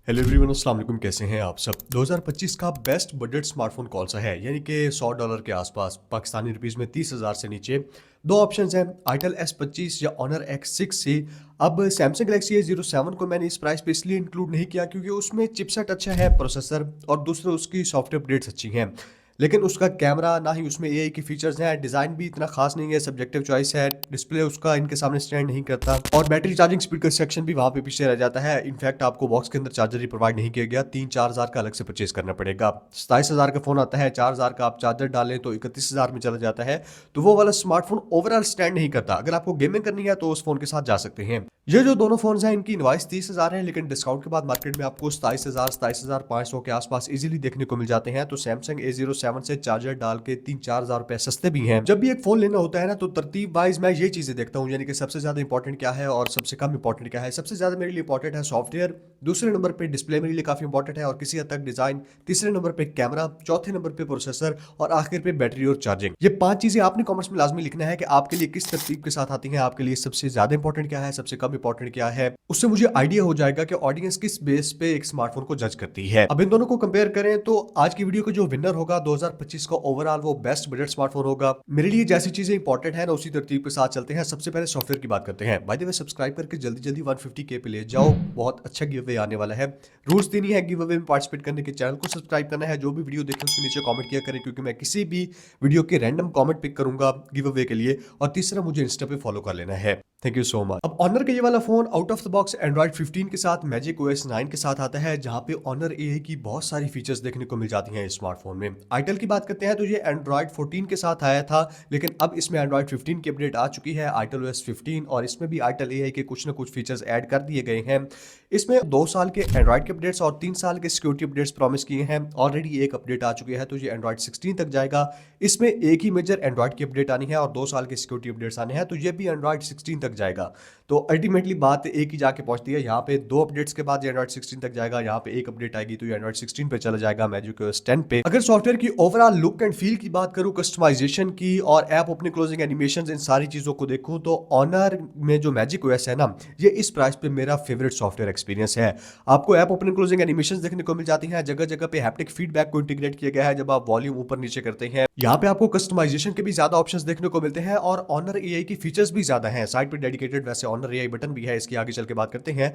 Hello everyone, अस्सलाम वालेकुम। कैसे हैं आप सब। 2025 का बेस्ट बजट स्मार्टफोन कौन सा है, यानी कि $100 के आसपास, पाकिस्तानी रुपीस में 30,000 से नीचे। दो ऑप्शंस हैं, आइटल S25 या ऑनर X6C। अब सैमसंग गैलेक्सी A07 को मैंने इस प्राइस पे इसलिए इंक्लूड नहीं किया क्योंकि उसमें चिपसेट अच्छा है, प्रोसेसर, और दूसरे उसकी सॉफ्टवेयर अपडेट्स अच्छी हैं। लेकिन उसका कैमरा, ना ही उसमें AI के फीचर्स हैं, डिज़ाइन भी इतना खास नहीं है, सब्जेक्टिव चॉइस है, डिस्प्ले उसका इनके सामने स्टैंड नहीं करता, और बैटरी चार्जिंग स्पीड का सेक्शन भी वहाँ पे पीछे रह जाता है। इनफैक्ट आपको बॉक्स के अंदर चार्जर ही प्रोवाइड नहीं किया गया, 3-4 हज़ार का अलग से परचेज करना पड़ेगा। 27,000 का फ़ोन आता है, 4,000 का आप चार्जर डालें तो 31,000 में चला जाता है। तो वो वाला स्मार्टफोन ओवरऑल स्टैंड नहीं करता। अगर आपको गेमिंग करनी है तो उस फोन के साथ जा सकते हैं। ये जो दोनों फोन हैं इनकी इनवाइस 30,000 है, लेकिन डिस्काउंट के बाद मार्केट में आपको 27,000-27,500 के आसपास इजीली देखने को मिल जाते हैं। तो सैमसंग A07 से चार्जर डाल के 3-4 हज़ार रुपए सस्ते भी हैं। जब भी एक फोन लेना होता है ना, तो तरतीब वाइज मैं ये चीजें देखता हूँ, यानी कि सबसे ज्यादा इंपॉर्टेंट क्या है और सबसे कम इंपॉर्टेंट क्या है। सबसे ज्यादा मेरे लिए इंपॉर्टेंट है सॉफ्टवेयर, दूसरे नंबर पे डिस्प्ले मेरे लिए काफी इंपॉर्टेंट है और किसी हद तक डिजाइन, तीसरे नंबर पे कैमरा, चौथे नंबर पे प्रोसेसर, और आखिर पे बैटरी और चार्जिंग। ये 5 चीजें आपने कॉमर्स में लाजमी लिखना है कि आपके लिए किस तरतीब के साथ आती हैं, आपके लिए सबसे ज्यादा इंपॉर्टेंट क्या है, सबसे कम इंपॉर्टेंट क्या है। उससे मुझे आइडिया हो जाएगा कि ऑडियंस किस बेस पे एक स्मार्टफोन को जज करती है। अब इन दोनों को कंपेयर करें तो आज की वीडियो का जो विनर होगा 2025 का ओवरऑल, वो बेस्ट बजट स्मार्टफोन होगा। मेरे लिए जैसी चीजें इंपॉर्टेंट है ना, उसी तरतीब के साथ चलते हैं। सबसे पहले सॉफ्टवेयर की बात करते हैं। बाय द वे, सब्सक्राइब करके जल्दी जल्दी 150K पे ले जाओ, बहुत अच्छा गिव अवे आने वाला है। रूल्स तीन ही है गिव अवे में पार्टिसिपेट करने के। चैनल को सब्सक्राइब करना है, जो भी वीडियो देखें उसके नीचे कमेंट किया करें, क्योंकि मैं किसी भी वीडियो के रैंडम कमेंट पिक करूंगा गिव अवे के लिए। और तीसरा, मुझे इंस्टा पे फॉलो कर लेना है। Thank you so much. अब ऑनर का ये वाला phone out of the box Android 15 के साथ मैजिक OS 9 के साथ आता है, जहां पे ऑनर AI की बहुत सारी फीचर्स देखने को मिल जाती हैं इस स्मार्टफोन में। आइटल की बात करते हैं तो ये एंड्रॉइड 14 के साथ आया था, लेकिन अब इसमें एंड्रॉइड 15 की अपडेट आ चुकी है, आइटल OS 15, और इसमें भी आइटल AI के कुछ ना कुछ फीचर्स ऐड कर दिए गए हैं। इसमें 2 साल के एंड्रॉइड के अपडेट्स और 3 साल के सिक्योरिटी अपडेट्स प्रॉमिस किए हैं। ऑलरेडी एक अपडेट आ चुकी है, तो ये एंड्रॉइड 16 तक जाएगा। इसमें एक ही मेजर एंड्रॉइड की अपडेट आनी है और 2 साल के सिक्योरिटी अपडेट्स आने हैं, तो ये भी एंड्रॉइड 16 तक जाएगा। तो अल्टीमेटली बात एक ही जाके पहुंचती है, यहाँ पे 2 अपडेट्स के बाद ये एंड्रॉइड 16 तक जाएगा, यहाँ पे एक अपडेट आएगी तो ये एंड्रॉइड 16 पे चला जाएगा, मैजिक OS 10 पे। अगर सॉफ्टवेयर की ओवरऑल लुक एंड फील की बात करूं, कस्टमाइजेशन की और ऐप ओपनिंग क्लोजिंग एनिमेशन, इन सारी चीजों को देखूं, तो ऑनर में जो मैजिक OS है ना, ये इस प्राइस पे मेरा फेवरेट सॉफ्टवेयर एक्सपीरियंस है। आपको ऐप ओपनिंग क्लोजिंग एनिमेशन देखने को मिल जाती हैं, जगह जगह पे हैप्टिक फीडबैक को इंटीग्रेट किया गया है जब आप वॉल्यूम ऊपर नीचे करते हैं। यहाँ पे आपको कस्टमाइजेशन के भी ज्यादा ऑप्शंस देखने को मिलते हैं और ऑनर AI की फीचर्स भी ज्यादा हैं। साइड पे डेडिकेटेड वैसे ऑनर AI बटन भी है, इसकी आगे चल के बात करते हैं।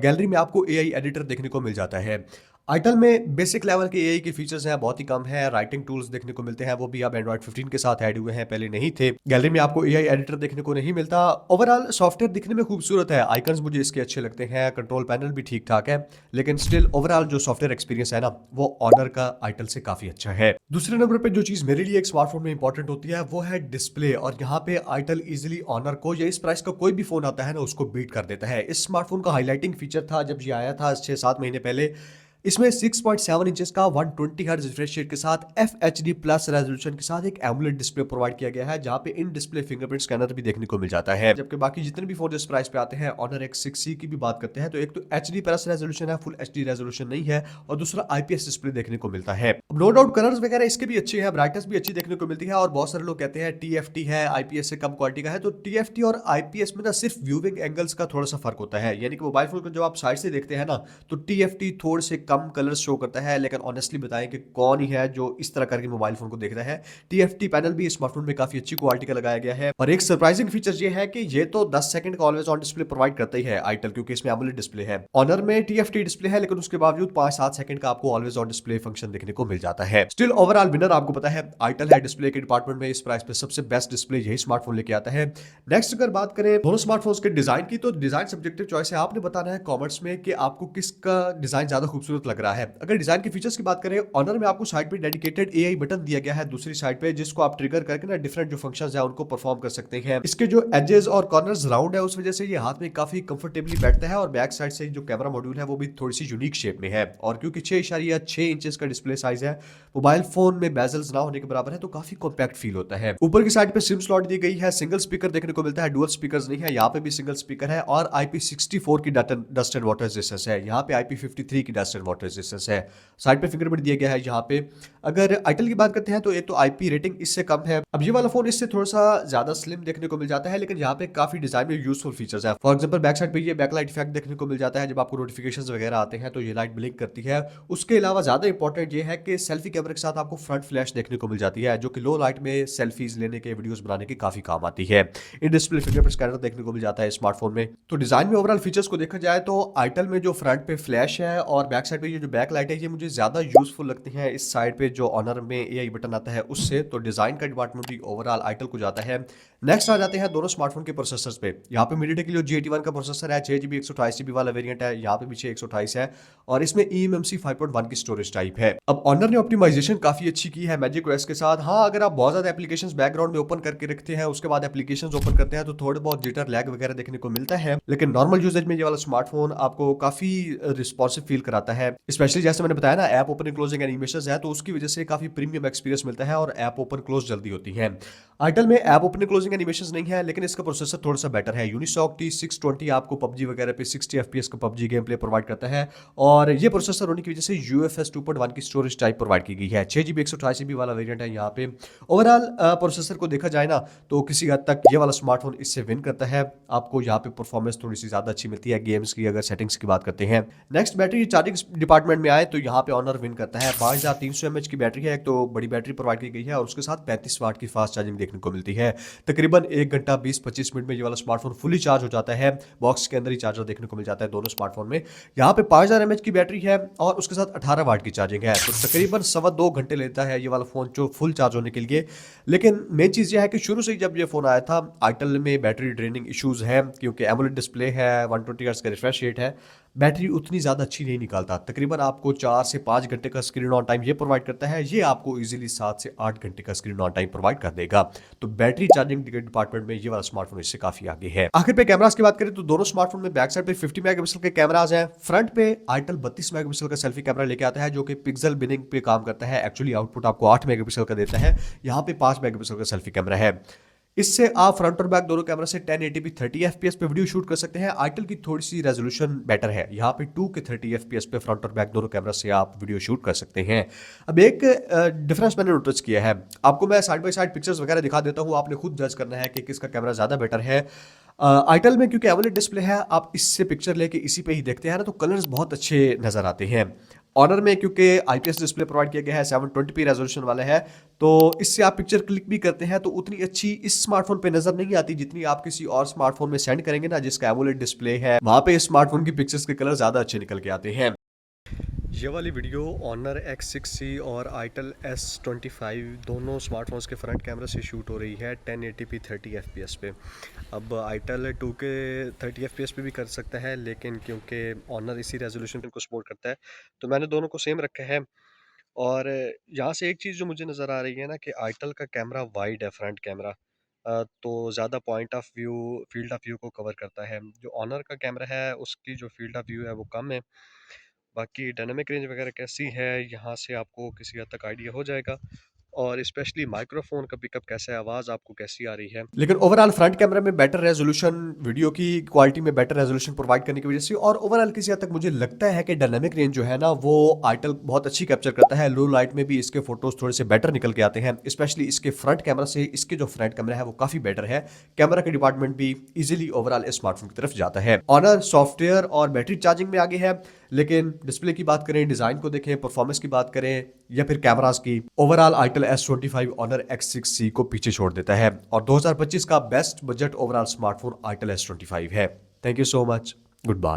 गैलरी में आपको AI एडिटर देखने को मिल जाता है। आइटल में बेसिक लेवल के AI के फीचर्स हैं, बहुत ही कम है। राइटिंग टूल्स देखने को मिलते हैं, वो भी अब एंड्रॉइड 15 के साथ ऐड हुए हैं, पहले नहीं थे। गैलरी में आपको AI एडिटर देखने को नहीं मिलता। ओवरऑल सॉफ्टवेयर दिखने में खूबसूरत है, आइकन्स मुझे इसके अच्छे लगते हैं, कंट्रोल पैनल भी ठीक ठाक है, लेकिन स्टिल ओवरऑल जो सॉफ्टवेयर एक्सपीरियंस है ना, वो ऑनर का आइटल से काफी अच्छा है। दूसरे नंबर पे जो चीज मेरे लिए एक स्मार्टफोन में इंपॉर्टेंट होती है वो है डिस्प्ले, और यहाँ पे आइटल इजिली ऑनर को या इस प्राइस का कोई भी फोन आता है ना, उसको बीट कर देता है। इस स्मार्टफोन का हाईलाइटिंग फीचर था जब ये आया था 6-7 महीने पहले। इसमें 6.7 इंचेस का 120 हर्ट्ज रिफ्रेश रेट के साथ FHD प्लस रेजोल्यूशन के साथ एक एमुलेट डिस्प्ले प्रोवाइड किया गया है, जहां पे इन डिस्प्ले फिंगरप्रिंट स्कैनर भी देखने को मिल जाता है। जबकि बाकी जितने भी फोन इस प्राइस पे आते हैं, ऑनर X6C की भी बात करते हैं, तो एक तो HD प्लस रेजोल्यूशन है, फुल HD रेजोल्यूशन नहीं है, और दूसरा IPS डिस्प्ले देखने को मिलता है। अब नो डाउट कलर्स वगैरह इसके भी अच्छे हैं, ब्राइटनेस भी अच्छी देखने को मिलती है, और बहुत सारे लोग कहते हैं TFT है, IPS से कम क्वालिटी का है। तो TFT और IPS में ना सिर्फ व्यूइंग एंगल्स का थोड़ा सा फर्क होता है, यानी कि मोबाइल फोन को जब आप साइड से देखते हैं ना, तो TFT थोड़े से कम कलर्स शो करता है, लेकिन ऑनेस्टली बताएं कि कौन ही है जो इस तरह करके मोबाइल फोन को देखता है। TFT पैनल भी स्मार्टफोन में काफी अच्छी क्वालिटी का लगाया गया है, और एक सरप्राइजिंग फीचर ये है कि ये तो 10 सेकंड का ऑलवेज ऑन डिस्प्ले प्रोवाइड करता ही है आइटल, क्योंकि इसमें एमुलेट डिस्प्ले है। ऑनर में TFT डिस्प्ले है, लेकिन उसके बावजूद 5-7 सेकंड का आपको ऑलवेज ऑन डिस्प्ले फंक्शन देखने को मिल जाता है। स्टिल ओवरऑल विनर आपको पता है आइटल है डिस्प्ले के डिपार्टमेंट में। इस प्राइस पे सबसे बेस्ट डिस्प्ले यही स्मार्टफोन लेके आता है। नेक्स्ट अगर बात करें दोनों स्मार्टफोन्स के डिजाइन की, तो डिजाइन सब्जेक्टिव चॉइस है, आपने बताना है कॉमर्स में कि आपको किसका डिजाइन ज्यादा खूबसूरत लग रहा है। अगर डिजाइन के फीचर्स की बात करें, ऑनर में आपको साइड पे डेडिकेटेड AI बटन दिया गया है दूसरी साइड पे, जिसको आप ट्रिगर करके ना डिफरेंट जो फंक्शंस है उनको परफॉर्म कर सकते हैं। इसके जो एजेस और कॉर्नर्स राउंड है, उस वजह से ये हाथ में काफी कंफर्टेबली बैठता है, और बैक साइड से जो कैमरा मॉड्यूल है वो भी थोड़ी सी यूनिक शेप में है, और क्योंकि 6.6 इंचेस का डिस्प्ले साइज है, मोबाइल फोन में बेजल्स ना होने के बराबर है, तो काफी कॉम्पैक्ट फील होता है। ऊपर की साइड पे सिम स्लॉट दी गई है, सिंगल स्पीकर देखने को मिलता है, डुअल स्पीकर्स नहीं है, यहाँ पे भी सिंगल स्पीकर है, और IP64 की डस्ट एंड वाटर रेजिस्टेंस है, यहाँ पे IP53 की डस्ट एंड वाटर रेजिस्टेंस है। साइड पे फिंगरप्रिंट दिया गया है यहाँ पे। अगर आईटेल की बात करते हैं तो एक तो आईपी रेटिंग इससे कम है। अब ये वाला फोन इससे थोड़ा सा ज्यादा स्लिम देखने को मिल जाता है, लेकिन यहाँ पे काफी डिजाइन में यूजफुल फीचर्स है। फॉर एग्जांपल बैक साइड पे ये बैकलाइट इफेक्ट देखने को मिल जाता है, जब आपको नोटिफिकेशंस वगैरह आते हैं तो ये लाइट ब्लिंक करती है। उसके अलावा ज्यादा इंपॉर्टेंट ये है कि सेल्फी कैमरे के साथ आपको फ्रंट फ्लैश देखने को मिल जाती है, जो कि लो लाइट में सेल्फीज लेने के, वीडियोस बनाने की काफी काम आती है। इन डिस्प्ले फिंगरप्रिंट स्कैनर देखने को मिल जाता है स्मार्टफोन में। तो डिजाइन में ओवरऑल फीचर्स को देखा जाए तो आईटेल में जो फ्रंट पे फ्लैश है और बैक साइड पे ये जो बैक लाइट है, ये मुझे ज्यादा यूजफुल लगती है इस साइड पे जो ऑनर में एआई बटन आता है उससे। तो डिजाइन का डिपार्टमेंट भी ओवरऑल आईटेल को जाता है। नेक्स्ट आ जाते हैं दोनों स्मार्टफोन के प्रोसेसर्स पे। यहाँ पे मीडियाटेक के लिए G81 का प्रोसेसर है, 6GB 128GB वाला वेरिएंट है, यहाँ पे भी 6/128 है और इसमें eMMC 5.1 की स्टोरेज टाइप है। अब ऑनर ने ऑप्टिमाइजेशन काफी अच्छी की है मैजिक ओएस के साथ। हाँ, अगर आप बहुत ज्यादा एप्लीकेशंस बैकग्राउंड में ओपन करके रखते हैं, उसके बाद एप्लीकेशंस ओपन करते हैं तो थोड़े बहुत जिटर लैग वगैरह देखने को मिलता है, लेकिन नॉर्मल यूजेज में ये वाला स्मार्टफोन आपको काफी रिस्पॉन्सिव फील कराता है। स्पेशली जैसे मैंने बताया ना, ऐप ओपनिंग क्लोजिंग एनिमेशंस है तो उसकी वजह से काफी प्रीमियम एक्सपीरियंस मिलता है और ऐप ओपन क्लोज जल्दी होती है। आईटेल में ऐप ओपनिंग क्लोजिंग एनिमेशंस नहीं है, लेकिन इसका प्रोसेसर थोड़ा सा बेटर है। यूनिसॉक T620 आपको पबजी वगैरह पे 60 FPS का पबजी गेम प्ले प्रोवाइड करता है और ये प्रोसेसर होने की वजह से UFS 2.1 की स्टोरेज टाइप प्रोवाइड की गई है। 6GB 128GB वाला वेरिएंट है यहाँ पे। ओवरऑल प्रोसेसर को देखा जाए ना तो किसी हद तक ये वाला स्मार्टफोन इससे विन करता है। आपको यहाँ पे परफॉर्मेंस थोड़ी सी ज्यादा अच्छी मिलती है गेम्स की, अगर सेटिंग्स की बात करते हैं। नेक्स्ट बैटरी चार्जिंग डिपार्टमेंट में आए तो यहाँ पे ऑनर विन करता है। 5300 mAh की बैटरी है, एक तो बड़ी बैटरी प्रोवाइड की गई है और उसके साथ 35 वाट की फास्ट चार्जिंग देखने को मिलती है। तकरीबन 1 घंटा 20-25 मिनट में ये वाला स्मार्टफोन फुली चार्ज हो जाता है। बॉक्स के अंदर ही चार्जर देखने को मिल जाता है दोनों स्मार्टफोन में। यहाँ पे 5000 mAh की बैटरी है और उसके साथ 18 वाट की चार्जिंग है, तो तकरीबन 2.25 घंटे लेता है ये वाला फोन जो फुल चार्ज होने के लिए। लेकिन मेन चीज ये है कि शुरू से ही जब ये फोन आया था आईटेल में बैटरी ड्रेनिंग इश्यूज है, क्योंकि एमोलेड डिस्प्ले है, 120 हर्ट्ज का रिफ्रेश रेट है, बैटरी उतनी ज़्यादा अच्छी नहीं निकालता। तकरीबन आपको 4 से 5 घंटे का स्क्रीन ऑन टाइम ये प्रोवाइड करता है, ये आपको इजीली 7 से 8 घंटे का स्क्रीन ऑन टाइम प्रोवाइड कर देगा। तो बैटरी चार्जिंग डिपार्टमेंट में ये वाला स्मार्टफोन इससे काफी आगे है। आखिर पे कैमरास की बात करें तो दोनों स्मार्टफोन में बैक साइड पे 50 मेगापिक्सल के कैमराज हैं। फ्रंट पे आईटेल 32 मेगापिक्सल का सेल्फी कैमरा लेके आता है, जो कि पिक्सल बिनिंग पे काम करता है। एक्चुअली आउटपुट आपको 8 मेगापिक्सल का देता है, यहाँ पे 5 मेगापिक्सल का सेल्फी कैमरा है। इससे आप फ्रंट और बैक दोनों कैमरा से 1080p 30 fps पे वीडियो शूट कर सकते हैं। आईटेल की थोड़ी सी रेजोल्यूशन बेटर है, यहाँ पे 2K 30 fps पे फ्रंट और बैक दोनों कैमरा से आप वीडियो शूट कर सकते हैं। अब एक डिफरेंस मैंने नोटिस किया है, आपको मैं साइड बाय साइड पिक्चर्स वगैरह दिखा देता हूँ, आपने खुद जज करना है कि किसका कैमरा ज़्यादा बेटर है। आईटेल में क्योंकि एमोलेड डिस्प्ले है, आप इससे पिक्चर लेके इसी पे ही देखते हैं ना, तो कलर्स बहुत अच्छे नज़र आते हैं। ऑनर में क्योंकि IPS डिस्प्ले प्रोवाइड किया गया है, 720p रेजोल्यूशन वाला है, तो इससे आप पिक्चर क्लिक भी करते हैं तो उतनी अच्छी इस स्मार्टफोन पे नजर नहीं आती जितनी आप किसी और स्मार्टफोन में सेंड करेंगे ना जिसका एमोलेड डिस्प्ले है, वहां पे इस स्मार्टफोन की पिक्चर्स के कलर ज्यादा अच्छे निकल के आते हैं। ये वाली वीडियो ऑनर X6C और आईटेल S25 दोनों स्मार्टफोन्स के फ्रंट कैमरा से शूट हो रही है 1080p 30 fps पे। अब आईटेल 2K 30 fps पे भी कर सकता है, लेकिन क्योंकि ऑनर इसी रेजोल्यूशन को सपोर्ट करता है तो मैंने दोनों को सेम रखा है। और यहाँ से एक चीज़ जो मुझे नज़र आ रही है ना कि आईटेल का कैमरा वाइड है, फ्रंट कैमरा तो ज़्यादा point of view, field of view को कवर करता है। जो ऑनर का कैमरा है उसकी जो फील्ड ऑफ व्यू है वो कम है। बाकी डायनामिक रेंज वगैरह कैसी है यहाँ से आपको किसी हद तक आइडिया हो जाएगा, और स्पेशली माइक्रोफोन का पिकअप कैसा है, आवाज़ आपको कैसी आ रही है। लेकिन ओवरऑल फ्रंट कैमरा में बेटर रेजोल्यूशन, वीडियो की क्वालिटी में बेटर रेजोल्यूशन प्रोवाइड करने की वजह से, और ओवरऑल किसी हद तक मुझे लगता है कि डायनामिक रेंज जो है ना वो आईटेल बहुत अच्छी कैप्चर करता है। लो लाइट में भी इसके फोटोज थोड़े से बेटर निकल के आते हैं, स्पेशली इसके फ्रंट कैमरा से इसके जो फ्रंट कैमरा है वो काफी बेटर है। कैमरा के डिपार्टमेंट भी इजीली ओवरऑल इस स्मार्टफोन की तरफ जाता है। ऑनर सॉफ्टवेयर और बैटरी चार्जिंग में आगे है, लेकिन डिस्प्ले की बात करें, डिजाइन को देखें, परफॉर्मेंस की बात करें या फिर कैमरास की, overall itel S25 honour X6C को पीछे छोड़ देता है और 2025 का best budget overall smartphone itel S25 है। Thank you so much, good bye.